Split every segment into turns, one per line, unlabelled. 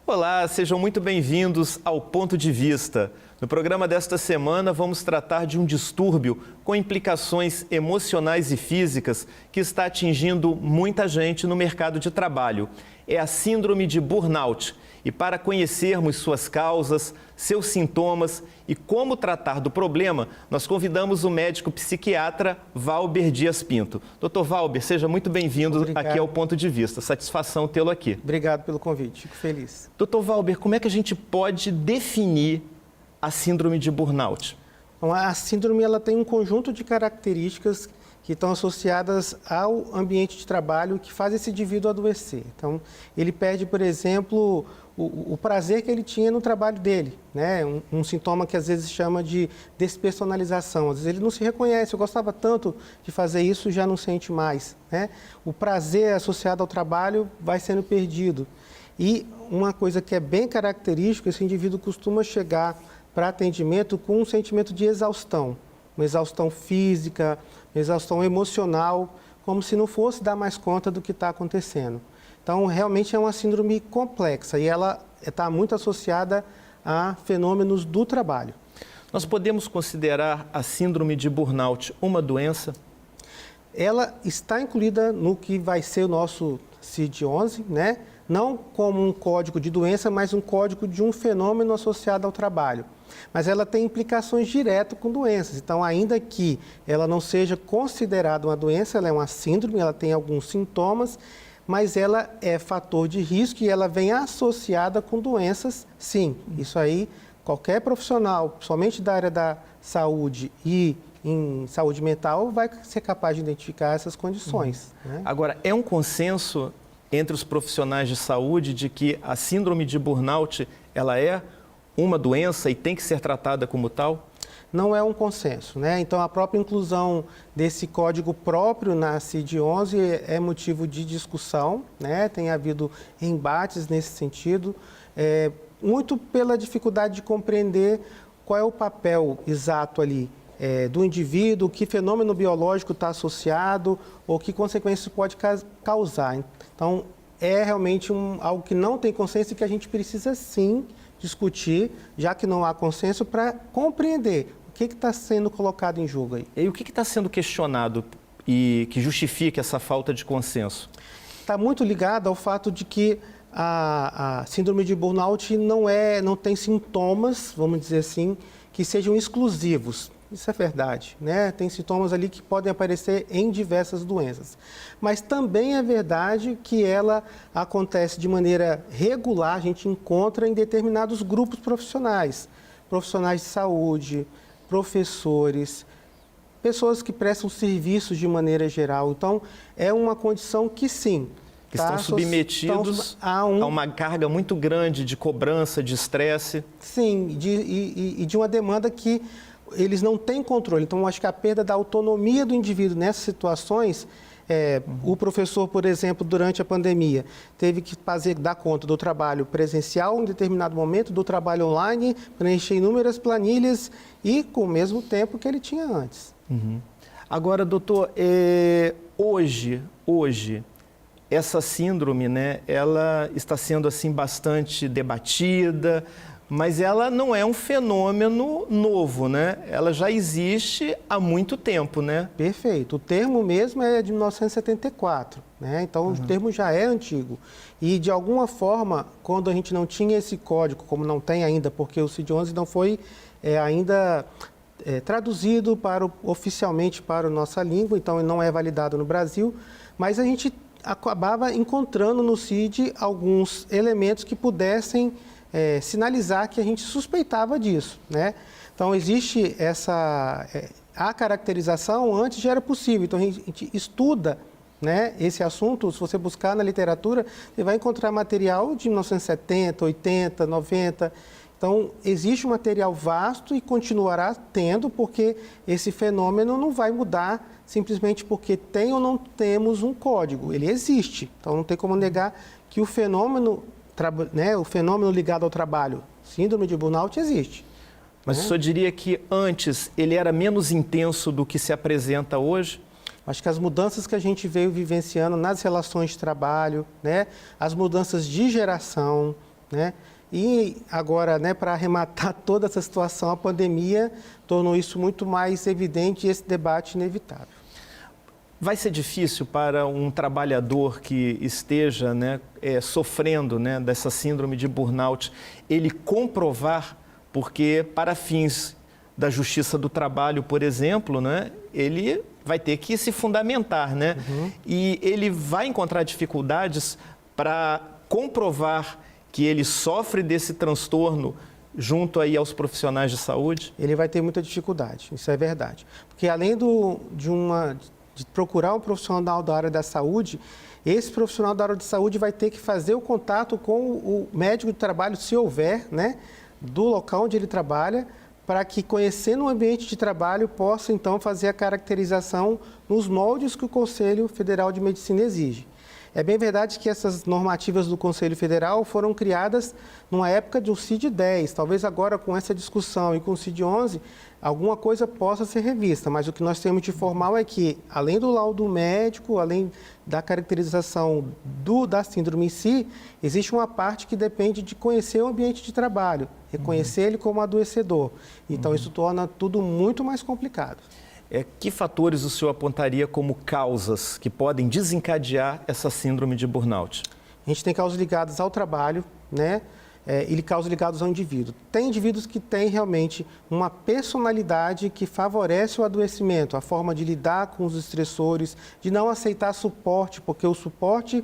Olá, sejam muito bem-vindos ao Ponto de Vista. No programa desta semana, vamos tratar de um distúrbio com implicações emocionais e físicas que está atingindo muita gente no mercado de trabalho. É a síndrome de burnout. E para conhecermos suas causas, seus sintomas e como tratar do problema, nós convidamos o médico psiquiatra Valber Dias Pinto. Dr. Valber, seja muito bem-vindo aqui ao Ponto de Vista. Satisfação tê-lo aqui.
Obrigado pelo convite, fico feliz.
Dr. Valber, como é que a gente pode definir a síndrome de burnout?
Bom, a síndrome ela tem um conjunto de características que estão associadas ao ambiente de trabalho que faz esse indivíduo adoecer. Então, ele perde, por exemplo, o prazer que ele tinha no trabalho dele, né? Um sintoma que às vezes chama de despersonalização. Às vezes ele não se reconhece, eu gostava tanto de fazer isso, já não sente mais, né? O prazer associado ao trabalho vai sendo perdido. E uma coisa que é bem característica, esse indivíduo costuma chegar para atendimento com um sentimento de exaustão. Uma exaustão física, uma exaustão emocional, como se não fosse dar mais conta do que está acontecendo. Então, realmente é uma síndrome complexa e ela está muito associada a fenômenos do trabalho.
Nós podemos considerar a síndrome de burnout uma doença?
Ela está incluída no que vai ser o nosso CID-11, né? Não como um código de doença, mas um código de um fenômeno associado ao trabalho. Mas ela tem implicações diretas com doenças. Então, ainda que ela não seja considerada uma doença, ela é uma síndrome, ela tem alguns sintomas, mas ela é fator de risco e ela vem associada com doenças, sim. Isso aí, qualquer profissional, somente da área da saúde e em saúde mental, vai ser capaz de identificar essas condições. Né?
Agora, é um consenso entre os profissionais de saúde de que a síndrome de burnout, ela é uma doença e tem que ser tratada como tal?
Não é um consenso, né? Então, a própria inclusão desse código próprio na CID-11 é motivo de discussão, né? Tem havido embates nesse sentido, muito pela dificuldade de compreender qual é o papel exato ali do indivíduo, que fenômeno biológico está associado ou que consequências pode causar. Então, é realmente algo que não tem consenso e que a gente precisa, sim, discutir, já que não há consenso, para compreender o que está sendo colocado em jogo aí.
E o que está sendo questionado e que justifica essa falta de consenso?
Está muito ligado ao fato de que a síndrome de burnout não tem sintomas, vamos dizer assim, que sejam exclusivos. Isso é verdade, né? Tem sintomas ali que podem aparecer em diversas doenças. Mas também é verdade que ela acontece de maneira regular, a gente encontra em determinados grupos profissionais. Profissionais de saúde, professores, pessoas que prestam serviços de maneira geral. Então, é uma condição que sim,
que estão submetidos a uma carga muito grande de cobrança, de estresse.
Sim, e de uma demanda que eles não têm controle. Então, acho que a perda da autonomia do indivíduo nessas situações, o professor, por exemplo, durante a pandemia, teve que dar conta do trabalho presencial em determinado momento, do trabalho online, preencher inúmeras planilhas e com o mesmo tempo que ele tinha antes.
Uhum. Agora, doutor, hoje, essa síndrome, né, ela está sendo assim bastante debatida, mas ela não é um fenômeno novo, né? Ela já existe há muito tempo, né?
Perfeito. O termo mesmo é de 1974, né? Então, o termo já é antigo. E, de alguma forma, quando a gente não tinha esse código, como não tem ainda, porque o CID-11 não foi ainda traduzido oficialmente para a nossa língua, então ele não é validado no Brasil, mas a gente acabava encontrando no CID alguns elementos que pudessem sinalizar que a gente suspeitava disso, né? Então, existe a caracterização antes já era possível. Então, a gente estuda, né, esse assunto. Se você buscar na literatura, você vai encontrar material de 1970, 80, 90. Então, existe um material vasto e continuará tendo, porque esse fenômeno não vai mudar simplesmente porque tem ou não temos um código. Ele existe. Então, não tem como negar que o fenômeno ligado ao trabalho, síndrome de burnout, existe.
Mas o senhor diria que antes ele era menos intenso do que se apresenta hoje?
Acho que as mudanças que a gente veio vivenciando nas relações de trabalho, né, as mudanças de geração, né, e agora, né, para arrematar toda essa situação, a pandemia tornou isso muito mais evidente e esse debate inevitável.
Vai ser difícil para um trabalhador que esteja, né, sofrendo, né, dessa síndrome de burnout, ele comprovar, porque para fins da Justiça do Trabalho, por exemplo, né, ele vai ter que se fundamentar, né? E ele vai encontrar dificuldades para comprovar que ele sofre desse transtorno junto aí aos profissionais de saúde?
Ele vai ter muita dificuldade, isso é verdade. Porque além de procurar um profissional da área da saúde, esse profissional da área de saúde vai ter que fazer o contato com o médico de trabalho, se houver, né, do local onde ele trabalha, para que, conhecendo o ambiente de trabalho, possa, então, fazer a caracterização nos moldes que o Conselho Federal de Medicina exige. É bem verdade que essas normativas do Conselho Federal foram criadas numa época de um CID-10. Talvez agora, com essa discussão e com o CID-11, alguma coisa possa ser revista. Mas o que nós temos de formal é que, além do laudo médico, além da caracterização da síndrome em si, existe uma parte que depende de conhecer o ambiente de trabalho, reconhecer ele como adoecedor. Então, isso torna tudo muito mais complicado.
Que fatores o senhor apontaria como causas que podem desencadear essa síndrome de burnout?
A gente tem causas ligadas ao trabalho, né? E causas ligadas ao indivíduo. Tem indivíduos que têm realmente uma personalidade que favorece o adoecimento, a forma de lidar com os estressores, de não aceitar suporte, porque o suporte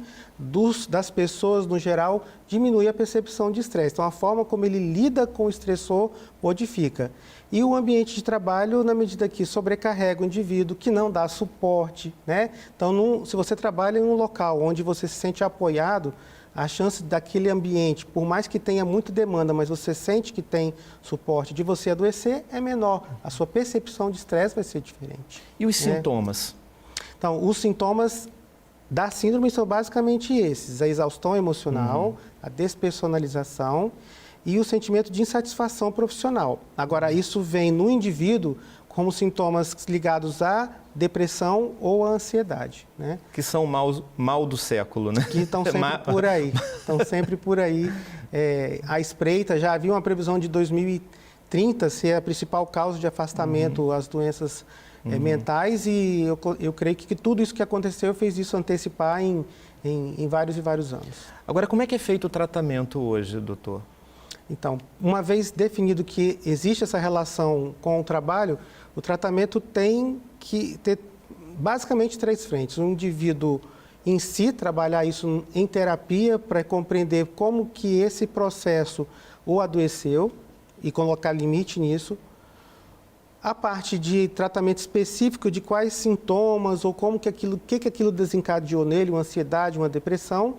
das pessoas, no geral, diminui a percepção de estresse. Então, a forma como ele lida com o estressor modifica. E o ambiente de trabalho, na medida que sobrecarrega o indivíduo, que não dá suporte, né? Então, se você trabalha em um local onde você se sente apoiado, a chance daquele ambiente, por mais que tenha muita demanda, mas você sente que tem suporte de você adoecer, é menor. A sua percepção de estresse vai ser diferente.
E os sintomas?
Então, os sintomas da síndrome são basicamente esses: a exaustão emocional, a despersonalização e o sentimento de insatisfação profissional. Agora, isso vem no indivíduo como sintomas ligados à depressão ou à ansiedade, né?
Que são mal do século, né?
Que estão sempre por aí. Estão sempre por aí. À espreita, já havia uma previsão de 2030 ser a principal causa de afastamento às doenças mentais, e eu creio que tudo isso que aconteceu fez isso antecipar em vários e vários anos.
Agora, como é que é feito o tratamento hoje, doutor?
Então, uma vez definido que existe essa relação com o trabalho, o tratamento tem que ter basicamente 3 frentes. O indivíduo em si, trabalhar isso em terapia para compreender como que esse processo o adoeceu e colocar limite nisso. A parte de tratamento específico de quais sintomas ou como que aquilo desencadeou nele, uma ansiedade, uma depressão.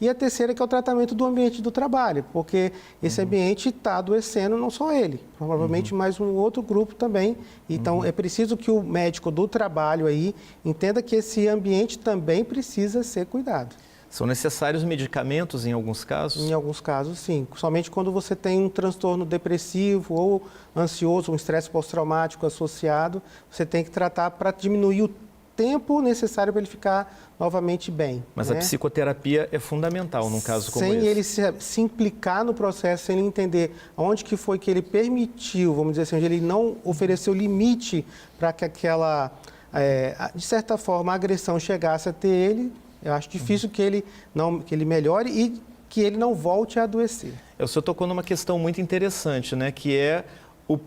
E a terceira, que é o tratamento do ambiente do trabalho, porque esse ambiente está adoecendo não só ele, provavelmente mais um outro grupo também. Então, é preciso que o médico do trabalho aí entenda que esse ambiente também precisa ser cuidado.
São necessários medicamentos em alguns casos?
Em alguns casos, sim. Somente quando você tem um transtorno depressivo ou ansioso, um estresse pós-traumático associado, você tem que tratar para diminuir o tempo necessário para ele ficar novamente bem.
Mas
né?
A psicoterapia é fundamental num caso como esse.
Sem ele se implicar no processo, sem ele entender onde que foi que ele permitiu, vamos dizer assim, onde ele não ofereceu limite para que aquela, de certa forma, a agressão chegasse até ele, eu acho difícil que ele melhore e que ele não volte a adoecer.
O senhor tocou numa questão muito interessante, né? Que é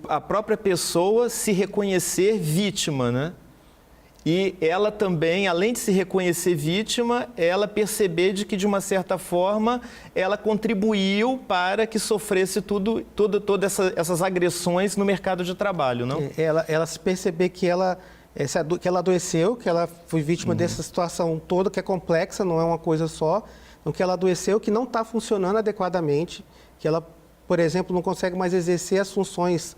a própria pessoa se reconhecer vítima, né? E ela também, além de se reconhecer vítima, ela perceber de que, de uma certa forma, ela contribuiu para que sofresse todas essas agressões no mercado de trabalho, não?
Ela se perceber que ela adoeceu, que ela foi vítima dessa situação toda, que é complexa, não é uma coisa só, então, que ela adoeceu, que não está funcionando adequadamente, que ela, por exemplo, não consegue mais exercer as funções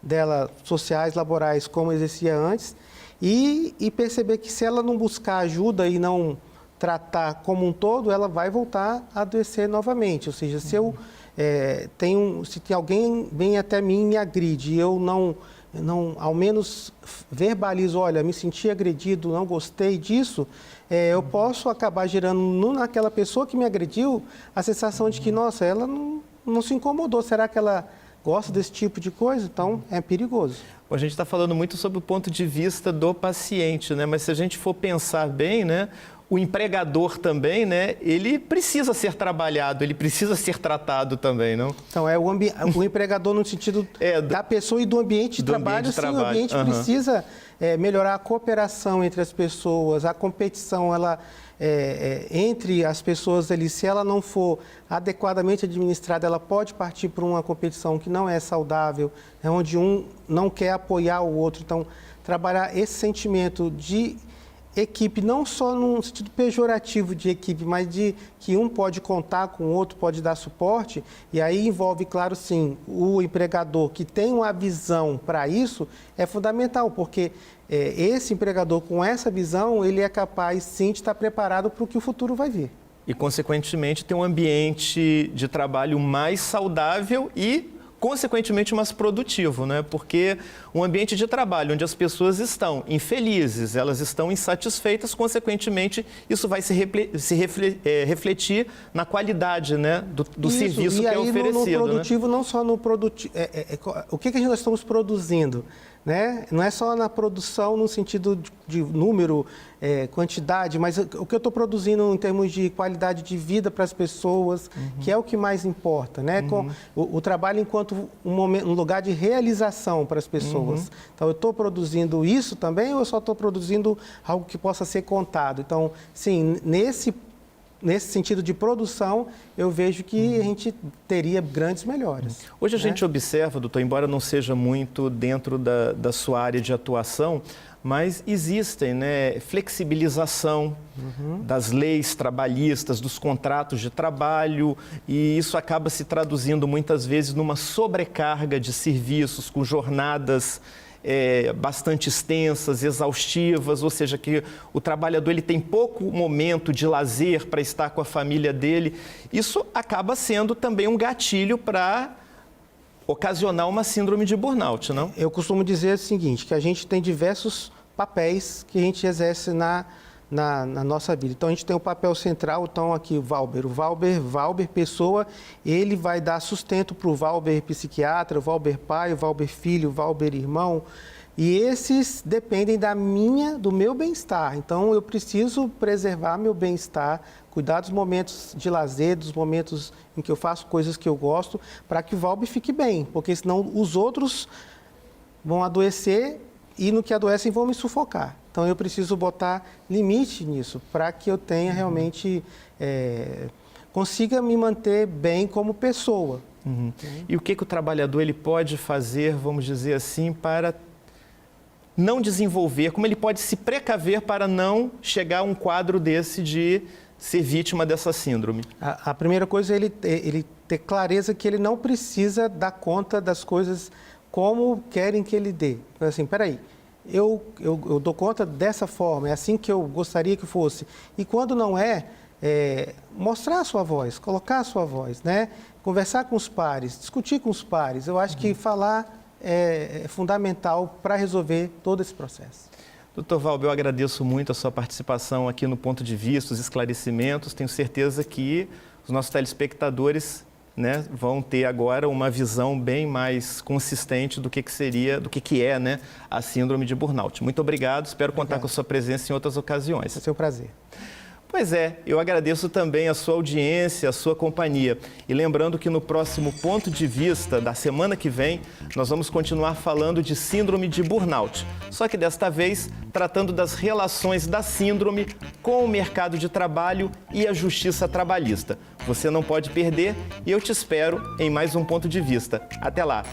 dela sociais, laborais, como exercia antes. E perceber que, se ela não buscar ajuda e não tratar como um todo, ela vai voltar a adoecer novamente. Ou seja, se alguém vem até mim e me agride e eu não não ao menos verbalizo, olha, me senti agredido, não gostei disso, eu posso acabar gerando naquela pessoa que me agrediu a sensação de que, nossa, ela não se incomodou, será que ela gosta desse tipo de coisa? Então, é perigoso.
A gente está falando muito sobre o ponto de vista do paciente, né? Mas se a gente for pensar bem, né? O empregador também, né? Ele precisa ser trabalhado, ele precisa ser tratado também, não?
Então, é o empregador no sentido da pessoa e do ambiente de trabalho. Sim, o ambiente precisa melhorar a cooperação entre as pessoas, a competição, ela... entre as pessoas ali, se ela não for adequadamente administrada, ela pode partir para uma competição que não é saudável, onde um não quer apoiar o outro. Então, trabalhar esse sentimento de equipe, não só num sentido pejorativo de equipe, mas de que um pode contar com o outro, pode dar suporte, e aí envolve, claro, sim, o empregador que tem uma visão para isso, é fundamental, porque esse empregador com essa visão, ele é capaz, sim, de estar preparado para o que o futuro vai vir.
E, consequentemente, ter um ambiente de trabalho mais saudável e, consequentemente, mais produtivo, né? Porque um ambiente de trabalho onde as pessoas estão infelizes, elas estão insatisfeitas, consequentemente, isso vai se refletir na qualidade, né, do serviço que é oferecido.
E aí, no produtivo, né? Não só no produtivo... o que nós estamos produzindo? Né? Não é só na produção no sentido de número, quantidade, mas o que eu estou produzindo em termos de qualidade de vida para as pessoas, que é o que mais importa, né? Com o trabalho enquanto um lugar de realização para as pessoas. Então, eu estou produzindo isso também ou eu só estou produzindo algo que possa ser contado? Então, sim, nesse sentido de produção, eu vejo que a gente teria grandes melhoras.
Hoje a gente observa, doutor, embora não seja muito dentro da sua área de atuação, mas existem, né, flexibilização das leis trabalhistas, dos contratos de trabalho, e isso acaba se traduzindo muitas vezes numa sobrecarga de serviços com jornadas bastante extensas, exaustivas, ou seja, que o trabalhador ele tem pouco momento de lazer para estar com a família dele. Isso acaba sendo também um gatilho para ocasionar uma síndrome de burnout, não?
Eu costumo dizer o seguinte, que a gente tem diversos papéis que a gente exerce na nossa vida. Então, a gente tem o papel central, então aqui o Valber pessoa, ele vai dar sustento para o Valber psiquiatra, o Valber pai, o Valber filho, o Valber irmão, e esses dependem do meu bem-estar. Então, eu preciso preservar meu bem-estar, cuidar dos momentos de lazer, dos momentos em que eu faço coisas que eu gosto, para que o Valber fique bem, porque senão os outros vão adoecer e no que adoecem vão me sufocar. Então, eu preciso botar limite nisso para que eu tenha realmente, consiga me manter bem como pessoa.
E o que o trabalhador ele pode fazer, vamos dizer assim, para não desenvolver, como ele pode se precaver para não chegar a um quadro desse de ser vítima dessa síndrome?
A primeira coisa é ele ter clareza que ele não precisa dar conta das coisas como querem que ele dê. Assim, peraí. Eu dou conta dessa forma, é assim que eu gostaria que fosse. E quando não mostrar a sua voz, colocar a sua voz, né? Conversar com os pares, discutir com os pares. Eu acho que falar é fundamental para resolver todo esse processo.
Doutor Valber, eu agradeço muito a sua participação aqui no Ponto de Vista, os esclarecimentos. Tenho certeza que os nossos telespectadores, né, vão ter agora uma visão bem mais consistente do que é, né, a síndrome de burnout. Muito obrigado, espero contar com a sua presença em outras ocasiões.
É seu prazer.
Pois é, eu agradeço também a sua audiência, a sua companhia. E lembrando que no próximo Ponto de Vista, da semana que vem, nós vamos continuar falando de síndrome de burnout. Só que desta vez, tratando das relações da síndrome com o mercado de trabalho e a justiça trabalhista. Você não pode perder e eu te espero em mais um Ponto de Vista. Até lá!